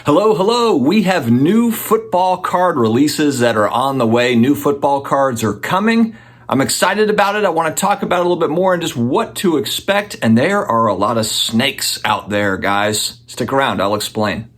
Hello, hello. We have new football card releases that are on the way. New football cards are coming. I'm excited about it. I want to talk about it a little bit more and just what to expect. And there are a lot of snakes out there, guys. Stick around. I'll explain.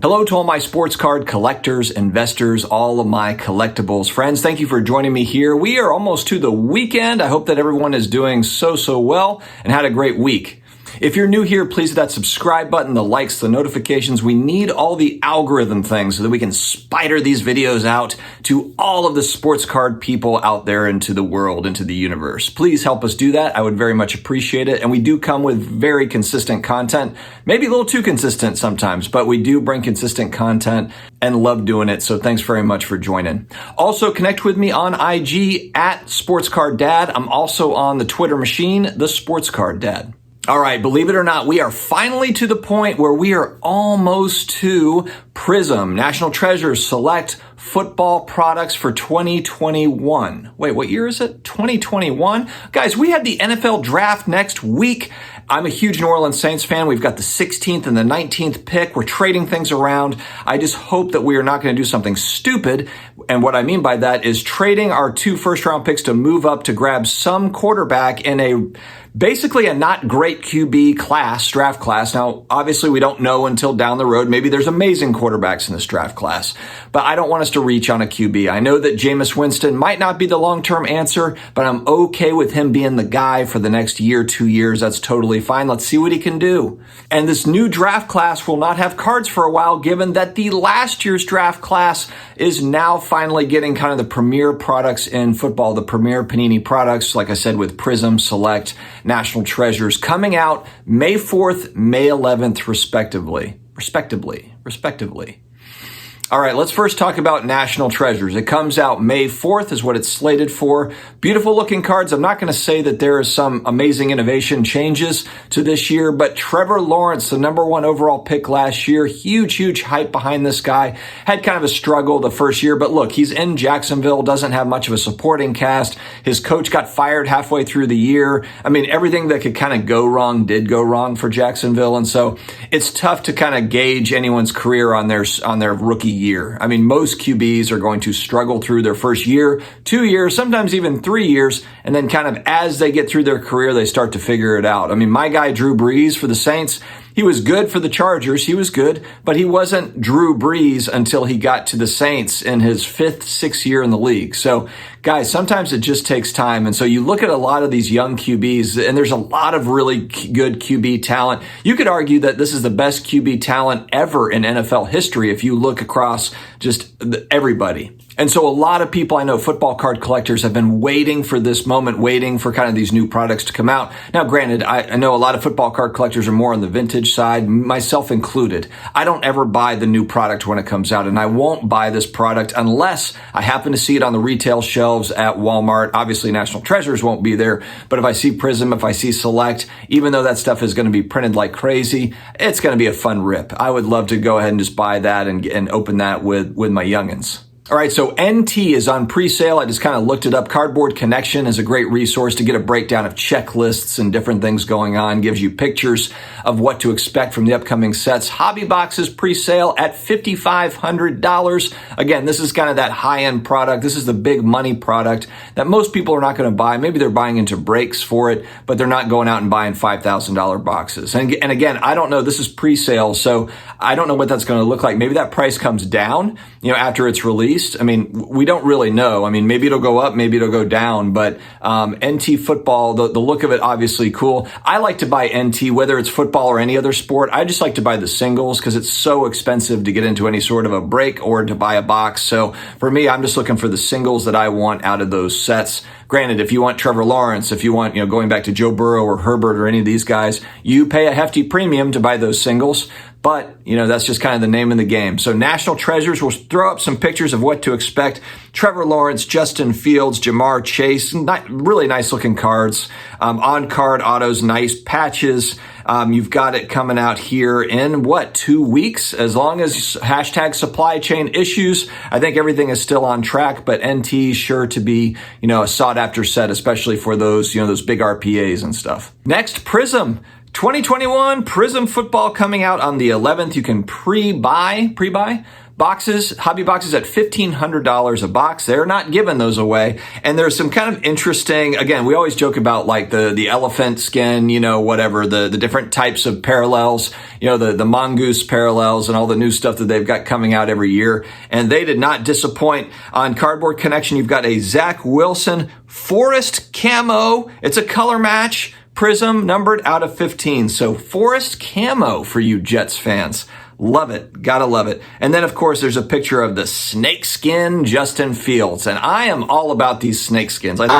Hello to all my sports card collectors, investors, all of my collectibles friends. Thank you for joining me here. We are almost to the weekend. I hope that everyone is doing so well and had a great week. If you're new here, please hit that subscribe button, the likes, the notifications. We need all the algorithm things so that we can spider these videos out to all of the sports card people out there into the world, into the universe. Please help us do that. I would very much appreciate it. And we do come with very consistent content, maybe a little too consistent sometimes, but we do bring consistent content and love doing it. So thanks very much for joining. Also connect with me on IG at SportsCardDad. I'm also on the Twitter machine, the SportsCardDad. All right, believe it or not, we are finally to the point where we are almost to Prizm, National Treasures Select Football Products for 2021. Wait, what year is it? 2021? Guys, we have the NFL Draft next week. I'm a huge New Orleans Saints fan. We've got the 16th and the 19th pick. We're trading things around. I just hope that we are not going to do something stupid. And what I mean by that is trading our 2 first-round picks to move up to grab some quarterback in basically a not great QB draft class. Now, obviously, we don't know until down the road. Maybe there's amazing quarterbacks in this draft class, but I don't want us to reach on a QB. I know that Jameis Winston might not be the long-term answer, but I'm okay with him being the guy for the next year, 2 years. That's totally fine. Let's see what he can do. And this new draft class will not have cards for a while, given that the last year's draft class is now finally getting kind of the premier products in football, the premier Panini products, like I said, with Prizm, Select, National Treasures, coming out May 4th, May 11th, respectively. All right, let's first talk about National Treasures. It comes out May 4th is what it's slated for. Beautiful looking cards. I'm not going to say that there is some amazing innovation changes to this year, but Trevor Lawrence, the #1 overall pick last year, huge hype behind this guy. Had kind of a struggle the first year, but look, he's in Jacksonville, doesn't have much of a supporting cast. His coach got fired halfway through the year. I mean, everything that could kind of go wrong did go wrong for Jacksonville, and so it's tough to kind of gauge anyone's career on their rookie year. I mean, most QBs are going to struggle through their first year, 2 years, sometimes even 3 years, and then kind of as they get through their career, they start to figure it out. I mean, my guy Drew Brees for the Saints, he was good for the Chargers. He was good, but he wasn't Drew Brees until he got to the Saints in his 5th, 6th year in the league. So, guys, sometimes it just takes time. And so you look at a lot of these young QBs, and there's a lot of really good QB talent. You could argue that this is the best QB talent ever in NFL history if you look across just everybody. And so a lot of people, I know football card collectors, have been waiting for this moment, waiting for kind of these new products to come out. Now, granted, I know a lot of football card collectors are more on the vintage side, myself included. I don't ever buy the new product when it comes out, and I won't buy this product unless I happen to see it on the retail shelves at Walmart. Obviously, National Treasures won't be there, but if I see Prizm, if I see Select, even though that stuff is going to be printed like crazy, it's going to be a fun rip. I would love to go ahead and just buy that and open that with my youngins. All right, so NT is on pre-sale. I just kind of looked it up. Cardboard Connection is a great resource to get a breakdown of checklists and different things going on. Gives you pictures of what to expect from the upcoming sets. Hobby Box is pre-sale at $5,500. Again, this is kind of that high-end product. This is the big money product that most people are not going to buy. Maybe they're buying into breaks for it, but they're not going out and buying $5,000 boxes. And again, I don't know. This is pre-sale, so I don't know what that's going to look like. Maybe that price comes down, after it's released. I mean, we don't really know. I mean, maybe it'll go up, maybe it'll go down, but NT football, the look of it, obviously cool. I like to buy NT, whether it's football or any other sport. I just like to buy the singles because it's so expensive to get into any sort of a break or to buy a box. So for me, I'm just looking for the singles that I want out of those sets. Granted, if you want Trevor Lawrence, if you want, going back to Joe Burrow or Herbert or any of these guys, you pay a hefty premium to buy those singles. But, that's just kind of the name of the game. So National Treasures, will throw up some pictures of what to expect. Trevor Lawrence, Justin Fields, Jamar Chase, really nice looking cards. On-card autos, nice patches. You've got it coming out here in, 2 weeks? As long as hashtag supply chain issues, I think everything is still on track, but NT is sure to be, a sought after set, especially for those, those big RPAs and stuff. Next, Prizm. 2021 Prism Football coming out on the 11th. You can pre-buy boxes, hobby boxes at $1,500 a box. They're not giving those away. And there's some kind of interesting, again, we always joke about like the elephant skin, whatever, the different types of parallels, the mongoose parallels and all the new stuff that they've got coming out every year. And they did not disappoint. On Cardboard Connection, you've got a Zach Wilson Forest Camo. It's a color match. Prizm numbered out of 15. So Forest Camo for you Jets fans. Love it. Gotta love it. And then, of course, there's a picture of the snakeskin Justin Fields. And I am all about these snakeskins. I'm a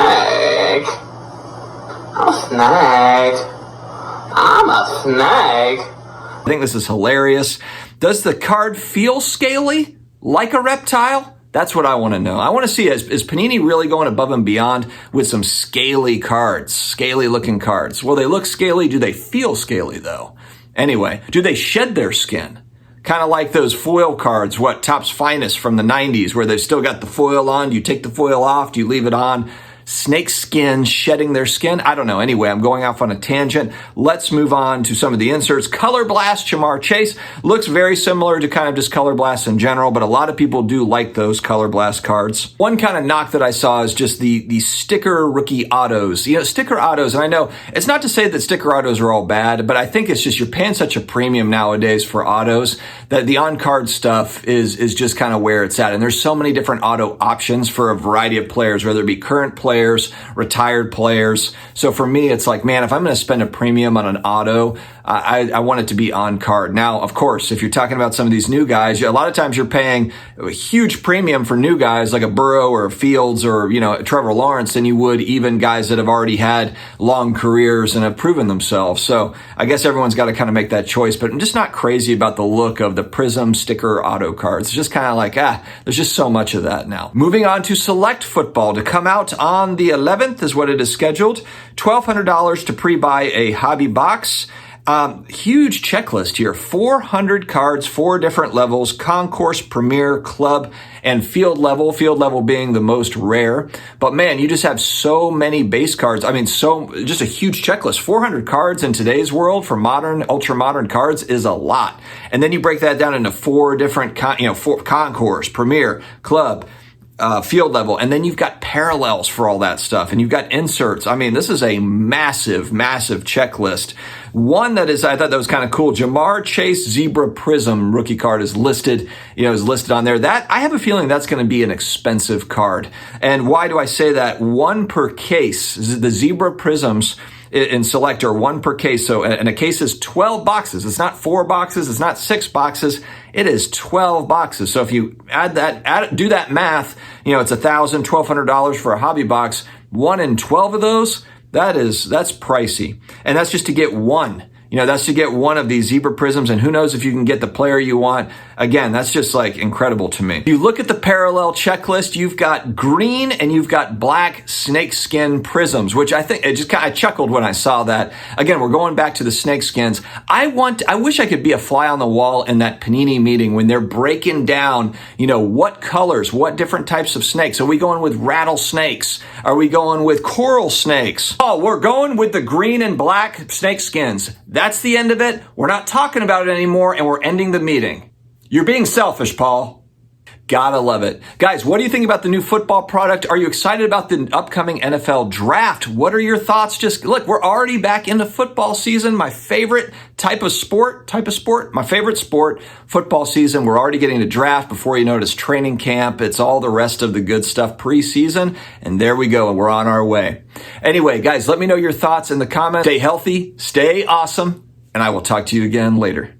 snake. I think this is hilarious. Does the card feel scaly? Like a reptile? That's what I want to know. I want to see, is Panini really going above and beyond with some scaly cards, scaly looking cards? Will they look scaly? Do they feel scaly though? Anyway, do they shed their skin? Kind of like those foil cards, Topps Finest from the 90s, where they've still got the foil on. Do you take the foil off? Do you leave it on? Snake skin shedding their skin? I don't know. Anyway, I'm going off on a tangent. Let's move on to some of the inserts. Color Blast Jamar Chase looks very similar to kind of just Color Blast in general, but a lot of people do like those Color Blast cards. One kind of knock that I saw is just the sticker rookie autos. Sticker autos, and I know it's not to say that sticker autos are all bad, but I think it's just you're paying such a premium nowadays for autos that the on-card stuff is just kind of where it's at. And there's so many different auto options for a variety of players, whether it be current players, retired players. So for me, it's like, man, if I'm going to spend a premium on an auto, I want it to be on card. Now, of course, if you're talking about some of these new guys, a lot of times you're paying a huge premium for new guys like a Burrow or a Fields or, Trevor Lawrence than you would even guys that have already had long careers and have proven themselves. So I guess everyone's got to kind of make that choice, but I'm just not crazy about the look of the Prizm sticker auto cards. It's just kind of like, there's just so much of that now. Moving on to Select Football to come out on the 11th is what it is scheduled. $1,200 to pre-buy a hobby box. Huge checklist here. 400 cards, 4 different levels: concourse, premier, club, and field level. Field level being the most rare. But man, you just have so many base cards. I mean, just a huge checklist. 400 cards in today's world for modern, ultra modern cards is a lot. And then you break that down into 4 different, 4 concourse, premier, club, field level, and then you've got parallels for all that stuff, and you've got inserts. I mean, this is a massive, massive checklist. One I thought that was kind of cool. Jamar Chase Zebra Prism rookie card is listed, is listed on there. That I have a feeling that's going to be an expensive card. And why do I say that? 1 per case. The Zebra Prisms in Select are 1 per case. So, and a case is 12 boxes. It's not 4 boxes. It's not 6 boxes. It is 12 boxes. So if you do that math, it's $1,000, $1,200 for a hobby box. 1 in 12 of those, that's pricey. And that's just to get one. That's to get one of these Zebra Prisms, and who knows if you can get the player you want. Again, that's just like incredible to me. If you look at the parallel checklist, you've got green and you've got black snakeskin prisms, which I think I chuckled when I saw that. Again, we're going back to the snakeskins. I wish I could be a fly on the wall in that Panini meeting when they're breaking down, what colors, what different types of snakes. Are we going with rattlesnakes? Are we going with coral snakes? Oh, we're going with the green and black snakeskins. That's the end of it. We're not talking about it anymore, and we're ending the meeting. You're being selfish, Paul. Gotta love it. Guys, what do you think about the new football product? Are you excited about the upcoming NFL draft? What are your thoughts? Just look, we're already back into football season. My favorite type of sport, my favorite sport, football season. We're already getting to draft. Before you know it, it's training camp. It's all the rest of the good stuff preseason. And there we go. And we're on our way. Anyway, guys, let me know your thoughts in the comments. Stay healthy, stay awesome, and I will talk to you again later.